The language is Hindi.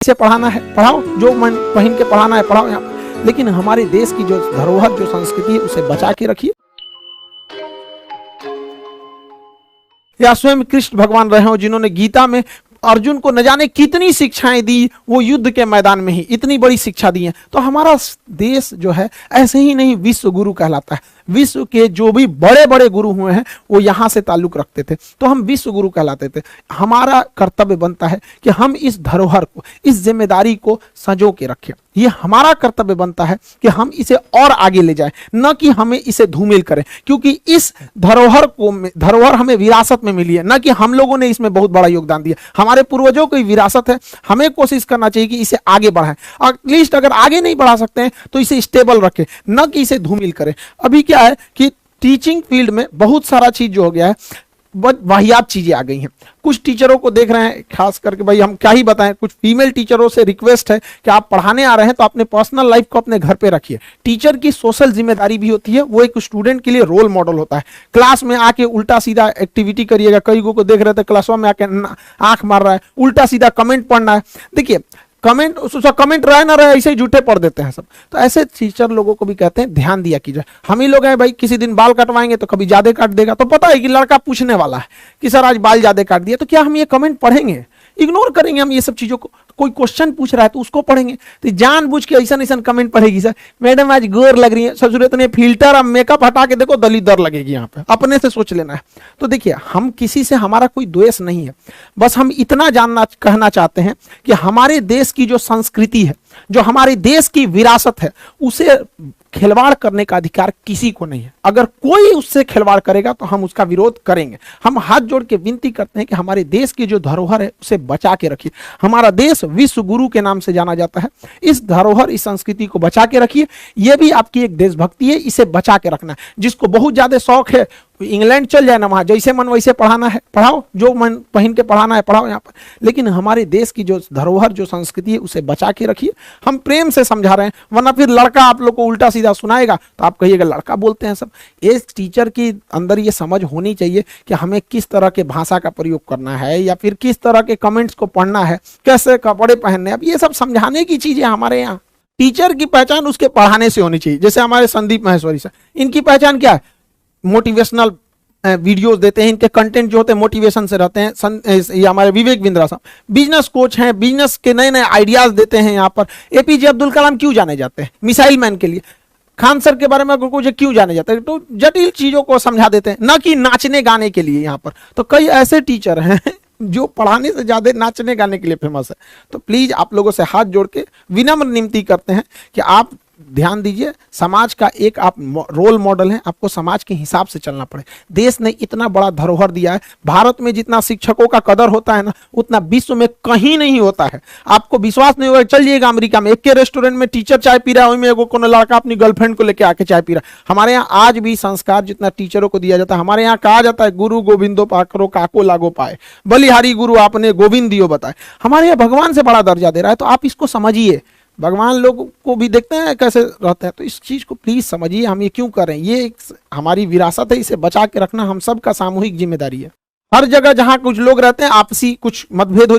इसे पढ़ाना है पढ़ाओ, जो मन पहन के पढ़ाना है पढ़ाओ यहाँ पर, लेकिन हमारे देश की जो धरोहर जो संस्कृति है उसे बचा के रखिए। या स्वयं कृष्ण भगवान रहे हो जिन्होंने गीता में अर्जुन को न जाने कितनी शिक्षाएं दी, वो युद्ध के मैदान में ही इतनी बड़ी शिक्षा दी है। तो हमारा देश जो है ऐसे ही नहीं विश्व गुरु कहलाता है। विश्व के जो भी बड़े बड़े गुरु हुए हैं वो यहाँ से ताल्लुक रखते थे, तो हम विश्व गुरु कहलाते थे। हमारा कर्तव्य बनता है कि हम इस धरोहर को, इस जिम्मेदारी को संजो के रखें। ये हमारा कर्तव्य बनता है कि हम इसे और आगे ले जाएं, न कि हमें इसे धूमिल करें, क्योंकि इस धरोहर हमें विरासत में मिली है, न कि हम लोगों ने इसमें बहुत बड़ा योगदान दिया। हमारे पूर्वजों की विरासत है, हमें कोशिश करना चाहिए कि इसे आगे बढ़ाएं। एटलीस्ट अगर आगे नहीं बढ़ा सकते हैं तो इसे स्टेबल रखें, न कि इसे धूमिल करें। अभी क्या है कि टीचिंग फील्ड में बहुत सारा चीज जो हो गया है, वाहियात चीजें आ गई हैं। कुछ टीचरों को देख रहे हैं, खास करके भाई हम क्या ही बताएं, कुछ फीमेल टीचरों से रिक्वेस्ट है कि आप पढ़ाने आ रहे हैं तो अपने पर्सनल लाइफ को अपने घर पे रखिए। टीचर की सोशल जिम्मेदारी भी होती है, वो एक स्टूडेंट के लिए रोल मॉडल होता है। क्लास में आके उल्टा सीधा एक्टिविटी करिएगा, कई को देख रहे थे क्लास में आके आंख मार रहा है, उल्टा सीधा कमेंट पढ़ना है। देखिए कमेंट रहे ना रहे ऐसे ही झूठे पढ़ देते हैं सब। तो ऐसे टीचर लोगों को भी कहते हैं ध्यान दिया कीजिए। हम ही लोग हैं भाई, किसी दिन बाल कटवाएंगे तो कभी ज्यादा काट देगा, तो पता है कि लड़का पूछने वाला है कि सर आज बाल ज्यादा काट दिया, तो क्या हम ये कमेंट पढ़ेंगे? इग्नोर करेंगे हम ये सब चीजों को। कोई क्वेश्चन पूछ रहा है तो उसको पढ़ेंगे, तो जानबूझ के ऐसा कमेंट पढ़ेगी, सर मैडम आज गोर लग रही है, ससुरत ने फिल्टर और मेकअप हटा के देखो दलिदर लगेगी, यहाँ पे अपने से सोच लेना है। तो देखिए हम किसी से, हमारा कोई द्वेष नहीं है, बस हम इतना कहना चाहते हैं कि हमारे देश की जो संस्कृति है, जो हमारे देश की विरासत है, उसे खिलवाड़ करने का अधिकार किसी को नहीं है। अगर कोई उससे खिलवाड़ करेगा तो हम उसका विरोध करेंगे। हम हाथ जोड़ के विनती करते हैं कि हमारे देश की जो धरोहर है उसे बचा के रखिए। हमारा देश विश्व गुरु के नाम से जाना जाता है। इस धरोहर, इस संस्कृति को बचा के रखिए। यह भी आपकी एक देशभक्ति है, इसे बचा के रखना है। जिसको बहुत ज्यादा शौक है इंग्लैंड चल जाए ना, वहां जैसे मन वैसे पढ़ाना है पढ़ाओ, जो मन पहन के पढ़ाना है पढ़ाओ यहाँ पर, लेकिन हमारे देश की जो धरोहर, जो संस्कृति है उसे बचा के रखिए। हम प्रेम से समझा रहे हैं, वरना फिर लड़का आप लोग को उल्टा सीधा सुनाएगा तो आप कहिएगा लड़का बोलते हैं सब। इस टीचर की अंदर ये समझ होनी चाहिए कि हमें किस तरह के भाषा का प्रयोग करना है, या फिर किस तरह के कमेंट्स को पढ़ना है, कैसे कपड़े पहनने। अब ये सब समझाने की चीजें हमारे यहाँ। टीचर की पहचान उसके पढ़ाने से होनी चाहिए। जैसे हमारे संदीप माहेश्वरी सर, इनकी पहचान क्या है? मोटिवेशनल वीडियोस देते हैं, इनके कंटेंट जो होते हैं मोटिवेशन से रहते हैं। ये हमारे विवेक बिंद्रा साहब बिजनेस कोच हैं, बिजनेस के नए नए आइडियाज देते हैं। यहाँ पर एपीजे अब्दुल कलाम क्यों जाने जाते हैं? मिसाइल मैन के लिए। खान सर के बारे में कुछ क्यों जाने जाते हैं? तो जटिल चीजों को समझा देते हैं, न कि नाचने गाने के लिए। यहाँ पर तो कई ऐसे टीचर हैं जो पढ़ाने से ज्यादा नाचने गाने के लिए फेमस है। तो प्लीज आप लोगों से हाथ जोड़ के विनम्र विनती करते हैं कि आप ध्यान दीजिए। समाज का एक आप रोल मॉडल हैं, आपको समाज के हिसाब से चलना पड़े। देश ने इतना बड़ा धरोहर दिया है। भारत में जितना शिक्षकों का कदर होता है ना, उतना विश्व में कहीं नहीं होता है। आपको विश्वास नहीं होगा, चलिएगा अमेरिका में, एक के रेस्टोरेंट में टीचर चाय पी रहा है, वहीं में एगो कोनो लड़का अपनी गर्लफ्रेंड को लेकर आके चाय पी रहा है। हमारे यहाँ आज भी संस्कार जितना टीचरों को दिया जाता है, हमारे यहाँ कहा जाता है गुरु गोविंदो पाकरो काको लागो पाए, बलिहारी गुरु आपने गोविंद दियो बताए। हमारे यहाँ भगवान से बड़ा दर्जा दे रहा है। तो आप इसको समझिए। भगवान लोग को भी देखते हैं कैसे रहते हैं, तो इस चीज को प्लीज समझिए। हम ये क्यों कर रहे हैं? ये हमारी विरासत है, इसे बचा के रखना हम सबका सामूहिक जिम्मेदारी है। हर जगह जहां कुछ लोग रहते हैं आपसी कुछ मतभेद हो जाए